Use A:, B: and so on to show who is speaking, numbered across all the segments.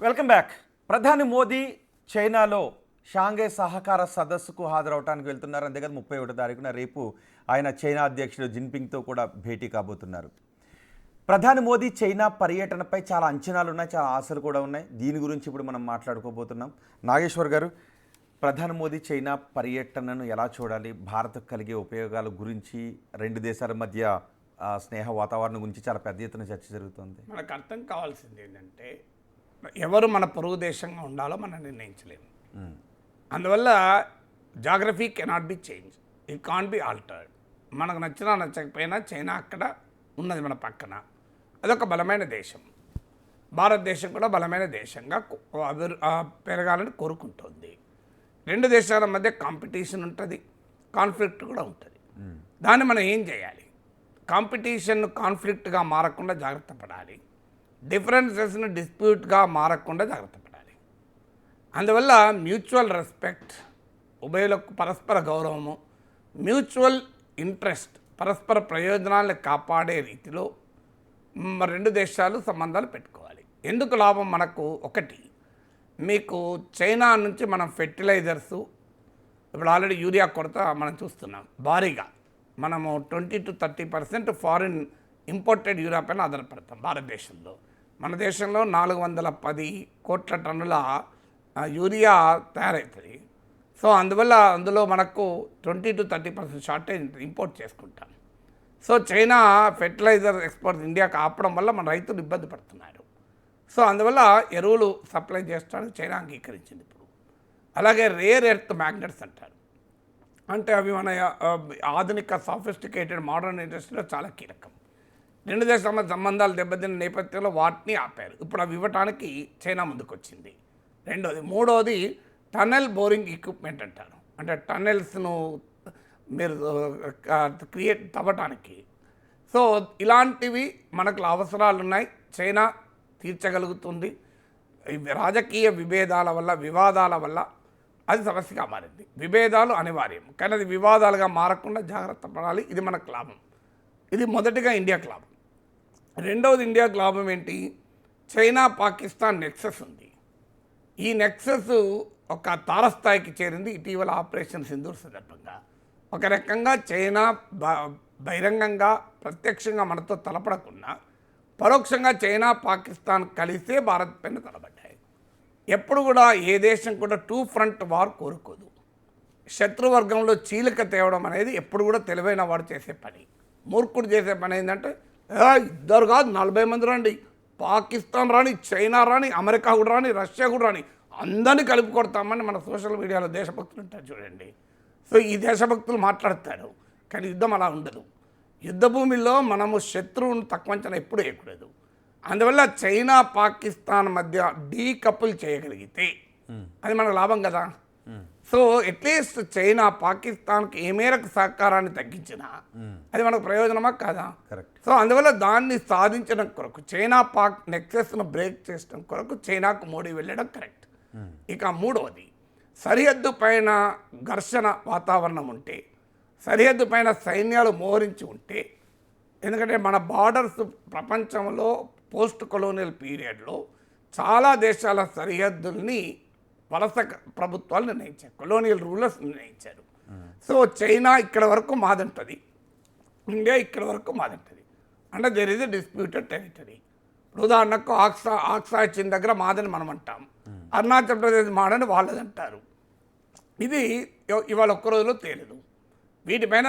A: Welcome back. ప్రధాని మోదీ చైనాలో Shanghai సహకార సదస్సుకు హాజరవడానికి వెళ్తున్నారు. అంతేకాదు 31 తారీఖున రేపు ఆయన చైనా అధ్యక్షుడు జిన్పింగ్తో కూడా భేటీ కాబోతున్నారు. ప్రధాని మోదీ చైనా పర్యటనపై చాలా అంచనాలు ఉన్నాయి, చాలా ఆశలు కూడా ఉన్నాయి. దీని గురించి ఇప్పుడు మనం మాట్లాడుకోబోతున్నాం. నాగేశ్వర్ గారు, ప్రధాని మోదీ చైనా పర్యటనను ఎలా చూడాలి, భారత్కు కలిగే ఉపయోగాల గురించి, రెండు దేశాల మధ్య స్నేహ వాతావరణం గురించి చాలా పెద్ద ఎత్తున చర్చ జరుగుతుంది.
B: మనకు అర్థం కావాల్సింది ఏంటంటే, ఎవరు మన పొరుగు దేశంగా ఉండాలో మనం నిర్ణయించలేము. అందువల్ల geography cannot be change, it can't be altered. మనకు నచ్చినా నచ్చకపోయినా చైనా అక్కడ ఉన్నది మన పక్కన. అదొక బలమైన దేశం. భారతదేశం కూడా బలమైన దేశంగా పెరగాలని కోరుకుంటుంది. రెండు దేశాల మధ్య కాంపిటీషన్ ఉంటుంది, కాన్ఫ్లిక్ట్ కూడా ఉంటుంది. దాన్ని మనం ఏం చేయాలి? కాంపిటీషన్ కాన్ఫ్లిక్ట్గా మారకుండా జాగ్రత్త పడాలి, డిఫరెన్సెస్ని డిస్ప్యూట్గా మారకుండా జాగ్రత్త పడాలి. అందువల్ల మ్యూచువల్ రెస్పెక్ట్, ఉభయులకు పరస్పర గౌరవము, మ్యూచువల్ ఇంట్రెస్ట్, పరస్పర ప్రయోజనాలను కాపాడే రీతిలో రెండు దేశాలు సంబంధాలు పెట్టుకోవాలి. ఎందుకు లాభం మనకు? ఒకటి, మీకు చైనా నుంచి మనం ఫెర్టిలైజర్సు, ఇప్పుడు ఆల్రెడీ యూరియా కొరత మనం చూస్తున్నాం భారీగా. మనము 20 to 30% ఫారిన్ ఇంపోర్టెడ్ యూరియా పైన ఆధారపడతాం భారతదేశంలో. మన దేశంలో 410 కోట్ల టన్నుల యూరియా తయారవుతుంది. సో అందులో మనకు 20 to 30% షార్టేజ్ ఇంపోర్ట్ చేసుకుంటాం. సో చైనా ఫెర్టిలైజర్ ఎక్స్పోర్ట్ ఇండియాకి ఆపడం వల్ల మన రైతులు ఇబ్బంది పడుతున్నారు. సో అందువల్ల ఎరువులు సప్లై చేస్తానికి చైనా అంగీకరించింది ఇప్పుడు. అలాగే రేర్ ఎర్త్ మ్యాగ్నెట్స్ అంటారు, అంటే అవి మన ఆధునిక సాఫిస్టికేటెడ్ మోడర్న్ ఇండస్ట్రీలో చాలా కీలకం. రెండు దేశాల సంబంధాలు దెబ్బతిన్న నేపథ్యంలో వాటిని ఆపారు. ఇప్పుడు అవి ఇవ్వటానికి చైనా ముందుకు వచ్చింది. మూడోది టన్నెల్ బోరింగ్ ఎక్విప్మెంట్ అంటారు, అంటే టన్నెల్స్ను మీరు తవ్వటానికి. సో ఇలాంటివి మనకు అవసరాలు ఉన్నాయి, చైనా తీర్చగలుగుతుంది. రాజకీయ విభేదాల వల్ల, వివాదాల వల్ల అది సమస్యగా మారింది. విభేదాలు అనివార్యం, కానీ అది వివాదాలుగా మారకుండా జాగ్రత్త పడాలి. ఇది మనకు లాభం. ఇది మొదటిగా ఇండియాకు లాభం. రెండవది ఇండియాకు లాభం ఏంటి? చైనా పాకిస్తాన్ నెక్సెస్ ఉంది. ఈ నెక్సెస్ ఒక తారస్థాయికి చేరింది ఇటీవల ఆపరేషన్ సింధూర్ సందర్భంగా. ఒక రకంగా చైనా బహిరంగంగా ప్రత్యక్షంగా మనతో తలపడకుండా పరోక్షంగా చైనా పాకిస్తాన్ కలిసే భారత్ పైన తలబడ్డాయి. ఎప్పుడు కూడా ఏ దేశం కూడా 2 front వార్ కోరుకోదు. శత్రువర్గంలో చీలిక తేవడం అనేది ఎప్పుడు కూడా తెలివైన వాడు చేసే పని. మూర్ఖుడు చేసే పని ఏంటంటే, ఇద్దరు కాదు 40 మంది రండి, పాకిస్తాన్ రాని, చైనా రాని, అమెరికా కూడా రాని, రష్యా కూడా రాని, అందరినీ కలిపి కొడతామని మన సోషల్ మీడియాలో దేశభక్తులు ఉంటారు చూడండి. సో ఈ దేశభక్తులు మాట్లాడతారు, కానీ యుద్ధం అలా ఉండదు. యుద్ధభూమిలో మనము శత్రువును తక్కువ అంచనా ఎప్పుడు వేయకూడదు. అందువల్ల చైనా పాకిస్తాన్ మధ్య డీకపుల్ చేయగలిగితే అది మనకు లాభం కదా. సో అట్లీస్ట్ చైనా పాకిస్తాన్కి ఏ మేరకు సహకారాన్ని తగ్గించినా అది మనకు ప్రయోజనమా కాదా? సో అందువల్ల దాన్ని సాధించడం కొరకు, చైనా పాక్ నెక్సెస్ను బ్రేక్ చేయడం కొరకు చైనాకు మోడీ వెళ్ళడం కరెక్ట్. ఇక మూడవది, సరిహద్దు పైన ఘర్షణ వాతావరణం ఉంటే, సరిహద్దు పైన సైన్యాలు మోహరించి ఉంటే, ఎందుకంటే మన బార్డర్స్ ప్రపంచంలో పోస్ట్ కొలోనియల్ పీరియడ్లో చాలా దేశాల సరిహద్దుల్ని వలస ప్రభుత్వాలు నిర్ణయించారు, కొలోనియల్ రూలర్స్ నిర్ణయించారు. సో చైనా ఇక్కడ వరకు మాదంటుంది, ఇండియా ఇక్కడ వరకు మాదంటుంది, అంటే there is a disputed territory. ఉదాహరణకు ఆక్సా ఇచ్చిన దగ్గర మాదని మనం అంటాం, అరుణాచల్ ప్రదేశ్ మాడని వాళ్ళది అంటారు. ఇది ఇవాళ ఒక్క రోజులో తేలదు. వీటిపైన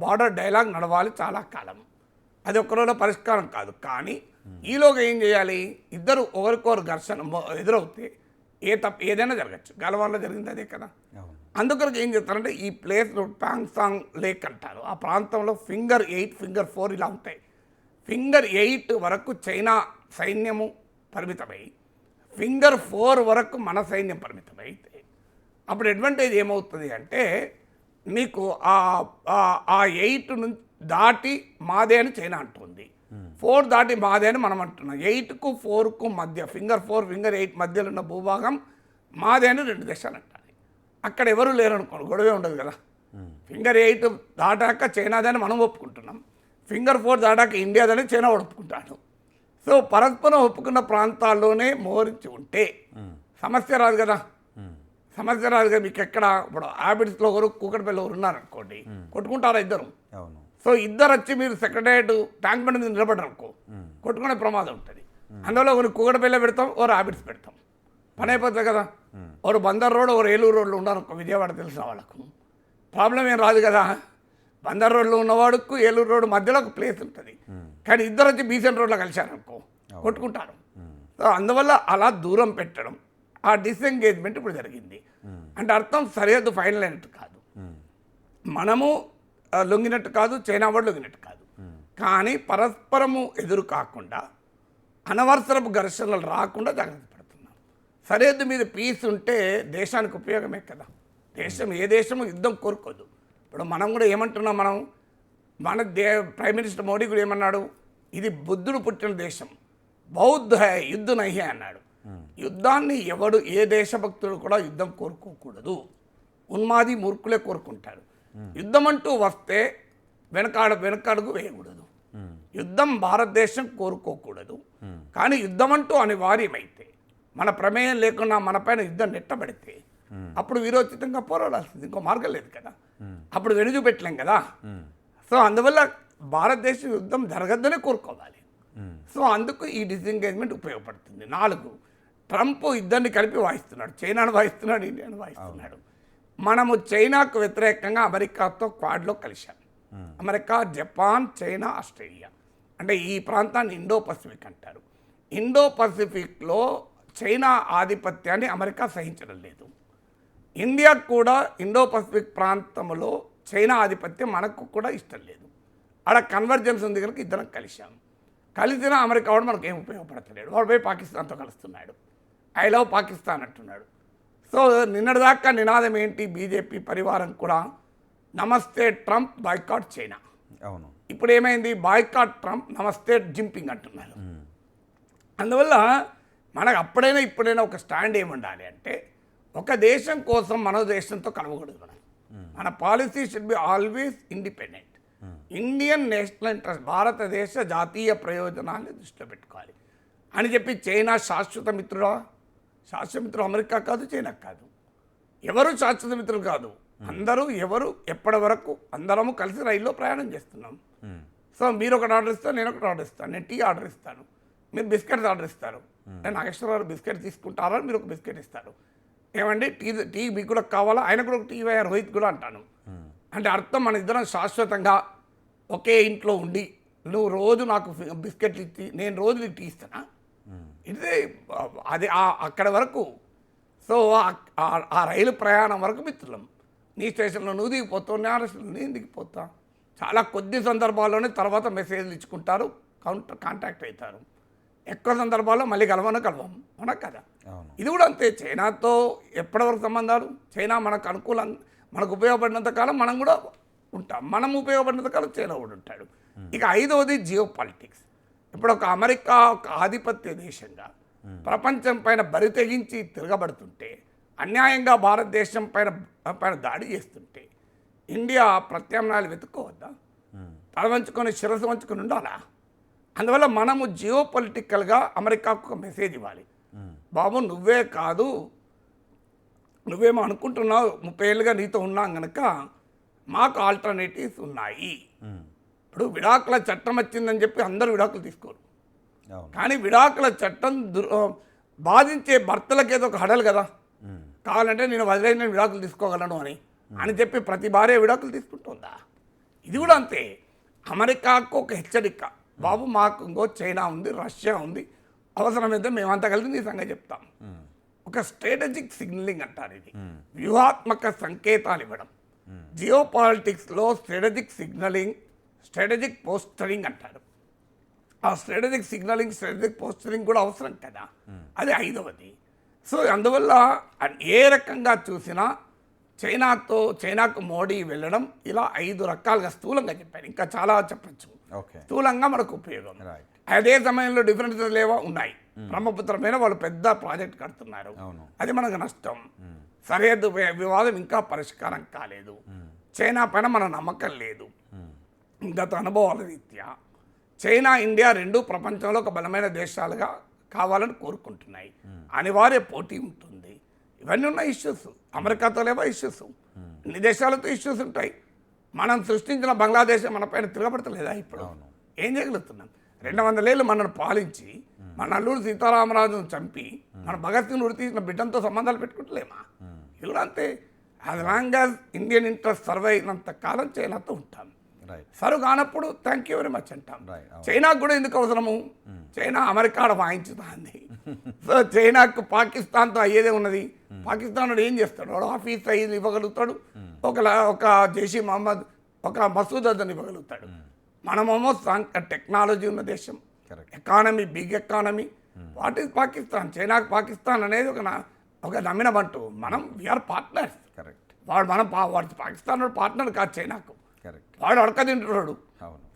B: బార్డర్ డైలాగ్ నడవాలి చాలా కాలం. అది ఒక్క రోజులో పరిష్కారం కాదు. కానీ ఈలోగా ఏం చేయాలి? ఇద్దరు ఒకరికొకరు ఘర్షణ ఎదురవుతే ఏదైనా జరగచ్చు. గల్వాన్లో జరిగింది అదే కదా. అందుకొరకు ఏం చేస్తారంటే, ఈ ప్లేస్ ప్యాంగ్సాంగ్ లేక్ అంటారు, ఆ ప్రాంతంలో ఫింగర్ 8, ఫింగర్ 4 ఇలా ఉంటాయి. ఫింగర్ 8 వరకు చైనా సైన్యము పరిమితమై, ఫింగర్ 4 వరకు మన సైన్యం పరిమితమైతే అప్పుడు అడ్వాంటేజ్ ఏమవుతుంది అంటే, మీకు ఆ 8 నుంచి దాటి మాదే అని చైనా అంటుంది, 4 దాటి మాదే అని మనం అంటున్నాం. 8కు 4కు మధ్య, ఫింగర్ 4 ఫింగర్ 8 మధ్యలో ఉన్న భూభాగం మాదే అని రెండు దేశాలు అంటారు. అక్కడ ఎవరు లేరనుకోండి, గొడవే ఉండదు కదా. ఫింగర్ 8 దాటాక చైనాదని మనం ఒప్పుకుంటున్నాం, ఫింగర్ 4 దాటాక ఇండియాదని చైనా ఒప్పుకుంటాడు. సో పరస్పరం ఒప్పుకున్న ప్రాంతాల్లోనే మోహరించి ఉంటే సమస్య రాదు కదా. సమస్య రాదు కదా. మీకు ఎక్కడ ఇప్పుడు హ్యాబిట్స్లో ఒకరు కూకట్పల్లి ఒకరు ఉన్నారనుకోండి, కొట్టుకుంటారా ఇద్దరు.
A: అవును.
B: సో ఇద్దరు వచ్చి మీరు సెక్రటరియట్ ట్యాంక్ బండ్ మీద నిలబడరు అనుకో, కొట్టుకునే ప్రమాదం ఉంటుంది. అందులో ఒకరు కూకట్పల్లి పెడతాం, ఒకరు హ్యాబిట్స్ పెడతాం, పని అయిపోతుంది కదా. ఒకరు బందర్ రోడ్, ఒకరు ఏలూరు రోడ్లు ఉన్నారనుకో, విజయవాడ తెలిసిన వాళ్ళకు ప్రాబ్లం ఏం రాదు కదా. బందర్ రోడ్లో ఉన్నవాడుకు ఏలూరు రోడ్డు మధ్యలో ఒక ప్లేస్ ఉంటుంది, కానీ ఇద్దరు వచ్చి బీసెంట్ రోడ్లో కలిశారనుకో కొట్టుకుంటారు. సో అందువల్ల అలా దూరం పెట్టడం, ఆ డిసెంగేజ్మెంట్ ఇప్పుడు జరిగింది. అంటే అర్థం సరిహద్దు ఫైనల్ అయినట్టు కాదు, మనము లొంగినట్టు కాదు, చైనా వాడు లొంగినట్టు కాదు, కానీ పరస్పరము ఎదురు కాకుండా అనవసరపు ఘర్షణలు రాకుండా జాగ్రత్త పడుతున్నాం. సరిహద్దు మీద పీస్ ఉంటే దేశానికి ఉపయోగమే కదా. ఏ దేశము యుద్ధం కోరుకోదు. ఇప్పుడు మనం కూడా ఏమంటున్నాం, మన ప్రైమ్ మినిస్టర్ మోడీ కూడా ఏమన్నాడు, ఇది బుద్ధుడు పుట్టిన దేశం, బౌద్ధ యుద్ధ నహి అన్నాడు. యుద్ధాన్ని ఎవడు, ఏ దేశభక్తుడు కూడా యుద్ధం కోరుకోకూడదు, ఉన్మాది మూర్ఖులే కోరుకుంటాడు. యుద్ధం అంటూ వస్తే వెనకడుగు వేయకూడదు. యుద్ధం భారతదేశం కోరుకోకూడదు, కానీ యుద్ధం అంటూ అనివార్యమైతే, మన ప్రమేయం లేకుండా మన పైన యుద్ధం నెట్టబడితే అప్పుడు వీరోచితంగా పోరాడాల్సింది, ఇంకో మార్గం లేదు కదా. అప్పుడు వెనుజుపెట్టలేం కదా. సో అందువల్ల భారతదేశం యుద్ధం జరగద్దనే కోరుకోవాలి. సో అందుకు ఈ డిసెంగేజ్మెంట్ ఉపయోగపడుతుంది. 4, ట్రంప్ ఇద్దరిని కలిపి వాయిస్తున్నాడు, చైనాను వాయిస్తున్నాడు, ఇండియాను వాయిస్తున్నాడు. మనము చైనాకు వ్యతిరేకంగా అమెరికాతో క్వాడ్లో కలిశాం. అమెరికా, జపాన్, చైనా, ఆస్ట్రేలియా, అంటే ఈ ప్రాంతాన్ని ఇండో పసిఫిక్ అంటారు. ఇండో పసిఫిక్లో చైనా ఆధిపత్యాన్ని అమెరికా సహించడం లేదు. ఇండియా కూడా ఇండో పసిఫిక్ ప్రాంతంలో చైనా ఆధిపత్యం మనకు కూడా ఇష్టం లేదు. ఆడ కన్వర్జెన్స్ ఉంది కనుక ఇద్దరం కలిశాం. కలిసినా అమెరికా వాడు మనకు ఏం ఉపయోగపడతలేడు, వాడు పోయి పాకిస్తాన్తో కలుస్తున్నాడు, ఐ లవ్ పాకిస్తాన్ అంటున్నాడు. సో నిన్నటిదాకా నినాదం ఏంటి, బీజేపీ పరివారం కూడా నమస్తే ట్రంప్, బాయ్కాట్ చైనా.
A: అవును.
B: ఇప్పుడు ఏమైంది, బాయ్కాట్ ట్రంప్, నమస్తే జింపింగ్ అంటున్నారు. అందువల్ల మనకు అప్పుడైనా ఇప్పుడైనా ఒక స్టాండ్ ఏముండాలి అంటే, ఒక దేశం కోసం మన దేశంతో కలవకూడదు. మన policy should be always independent. Indian national interest, భారతదేశ జాతీయ ప్రయోజనాన్ని దృష్టిలో పెట్టుకోవాలి అని చెప్పి చైనా శాశ్వత మిత్రుడా? శాశ్వత మిత్రుడు అమెరికా కాదు, చైనా కాదు, ఎవరు శాశ్వత మిత్రులు కాదు. అందరూ ఎవరు ఎప్పటి వరకు అందరము కలిసి రైల్లో ప్రయాణం చేస్తున్నాం. సో మీరు ఒకటి ఆర్డర్ ఇస్తారు, నేను ఒకటి ఆర్డర్ ఇస్తాను, నేను టీ ఆర్డర్ ఇస్తాను, మీరు బిస్కెట్స్ ఆర్డర్ ఇస్తారు, నేను నాగేశ్వరరావు బిస్కెట్ తీసుకుంటారా, మీరు ఒక బిస్కెట్ ఇస్తారు, ఏమండి టీ మీకు కూడా కావాలా, ఆయన కూడా ఒక టీ వేయాలి, రోహిత్ కూడా అంటాను. అంటే అర్థం మన ఇద్దరం శాశ్వతంగా ఒకే ఇంట్లో ఉండి నువ్వు రోజు నాకు బిస్కెట్లు ఇచ్చి నేను రోజు నీకు టీ ఇస్తానా, ఇదే అది అక్కడ వరకు. సో ఆ రైలు ప్రయాణం వరకు మిత్రులం. నీ స్టేషన్లో నువ్వు దిగిపోతావు, నా స్టేషన్లో నేను దిగిపోతా. చాలా కొద్ది సందర్భాల్లోనే తర్వాత మెసేజ్లు ఇచ్చుకుంటారు, కాంటాక్ట్ అవుతారు. ఎక్కువ సందర్భాల్లో మళ్ళీ కలవను అవునా కదా. ఇది కూడా అంతే. చైనాతో ఎప్పటివరకు సంబంధాలు, చైనా మనకు అనుకూలం, మనకు ఉపయోగపడినంత కాలం మనం కూడా ఉంటాం, మనం ఉపయోగపడినంత కాలం చైనా కూడా ఉంటాడు. ఇక 5వది జియో పాలిటిక్స్. ఇప్పుడు ఒక అమెరికా ఒక ఆధిపత్య దేశంగా ప్రపంచం పైన బరి తెగించి తిరగబడుతుంటే, అన్యాయంగా భారతదేశం పైన దాడి చేస్తుంటే ఇండియా ప్రత్యామ్నాయాలు వెతుక్కోవద్దా? తల వంచుకొని శిరస్సు వంచుకొని ఉండాలా? అందువల్ల మనము జియో పొలిటికల్గా అమెరికాకు ఒక మెసేజ్ ఇవ్వాలి, బాబు నువ్వే కాదు, నువ్వేమో అనుకుంటున్నావు 30 ఏళ్ళుగా నీతో ఉన్నాం కనుక మాకు ఆల్టర్నేటివ్స్ ఉన్నాయి. ఇప్పుడు విడాకుల చట్టం వచ్చిందని చెప్పి అందరూ విడాకులు తీసుకోరు, కానీ విడాకుల చట్టం బాధించే భర్తలకు ఏదో ఒక హడలు కదా. కావాలంటే నేను వదిలేసి నేను విడాకులు తీసుకోగలను అని చెప్పి ప్రతి భార్య విడాకులు తీసుకుంటుందా? ఇది కూడా అంతే. అమెరికాకు ఒక హెచ్చరిక, బాబు మాకు ఇంకో చైనా ఉంది, రష్యా ఉంది, అవసరమైతే మేమంతా కలిసి నీ సంగతి చెప్తాం. ఒక స్ట్రాటజిక్ సిగ్నలింగ్ అంటారు, ఇది వ్యూహాత్మక సంకేతాలు ఇవ్వడం. జియో పాలిటిక్స్లో స్ట్రాటజిక్ సిగ్నలింగ్, స్ట్రాటజిక్ పోస్టరింగ్ అంటారు. ఆ స్ట్రాటజిక్ సిగ్నలింగ్, స్ట్రాటజిక్ పోస్టరింగ్ కూడా అవసరం కదా, అది 5వది. సో అందువల్ల ఏ రకంగా చూసినా చైనాకు మోడీ వెళ్ళడం ఇలా 5 రకాలుగా స్థూలంగా చెప్పారు, ఇంకా చాలా చెప్పచ్చు. స్థూలంగా మనకు ఉపయోగం. అదే సమయంలో డిఫరెన్సెస్ లేవా ఉన్నాయి. బ్రహ్మపుత్ర మీద వాళ్ళు పెద్ద ప్రాజెక్ట్ కడుతున్నారు, అది మనకు నష్టం. సరిహద్దు వివాదం ఇంకా పరిష్కారం కాలేదు, చైనా పైన మన నమ్మకం లేదు గత అనుభవాల రీత్యా. చైనా ఇండియా రెండు ప్రపంచంలో ఒక బలమైన దేశాలుగా కావాలని కోరుకుంటున్నాయి. అనివార్య పోటీ ఉంటుంది. ఇవన్నీ ఉన్న ఇష్యూస్. అమెరికాతో లేవో ఇష్యూస్, ఇన్ని దేశాలతో ఇష్యూస్ ఉంటాయి. మనం సృష్టించిన బంగ్లాదేశ్ మన పైన తిరగబడతలేదా ఇప్పుడు? ఏం చేయగలుగుతున్నాం? 200 ఏళ్ళు మనల్ని పాలించి మన అల్లూరు సీతారామరాజును చంపి మన భగత్ సింగ్ ఉరి తీసిన బిడ్డంతో సంబంధాలు పెట్టుకుంటలేమా? ఇది కూడా అంతే. As long as Indian interest serve అయినంత కాలం చైనాతో ఉంటాం. సర్వ్ కానప్పుడు థ్యాంక్ యూ వెరీ మచ్ అంటాం. చైనాకు కూడా ఎందుకు అవసరము? China America వాయించుతుంది. సో చైనాకు పాకిస్తాన్తో అయ్యేదే ఉన్నది. పాకిస్తాన్ వాడు ఏం చేస్తాడు? వాడు ఆఫీస్ సైజ్ ఇవ్వగలుగుతాడు, ఒక జైషీ మహమ్మద్, ఒక మసూద్ అజన్ ఇవ్వగలుగుతాడు. మనమేమో టెక్నాలజీ ఉన్న దేశం, economy, big economy. What is Pakistan? చైనాకు పాకిస్తాన్ అనేది ఒక నమ్మినమంటూ. మనం వీఆర్ పార్ట్నర్స్. వాడు పాకిస్తాన్ వాడు పార్ట్నర్ కాదు చైనాకు. వాడు అడక్క తింటున్నాడు.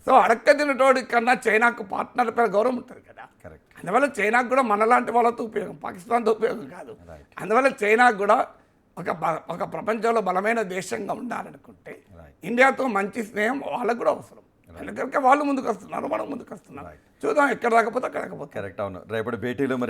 B: సో అడక్క తినటోడి కన్నా చైనాకు పార్ట్నర్ పైన గౌరవం ఉంటుంది కదా. అందువల్ల చైనాకు కూడా మనలాంటి వాళ్ళతో ఉపయోగం, పాకిస్తాన్తో ఉపయోగం కాదు. అందువల్ల చైనాకు కూడా ఒక ప్రపంచంలో బలమైన దేశంగా ఉండాలనుకుంటే ఇండియాతో మంచి స్నేహం వాళ్ళకు కూడా అవసరం. ఎందుకంటే వాళ్ళు ముందుకు వస్తున్నారు, మనం ముందుకు వస్తున్నాం. చూద్దాం ఎక్కడ రాకపోతే అక్కడ రాకపోతే.
A: కరెక్ట్. అవును. రేపటి భేటీలో మరి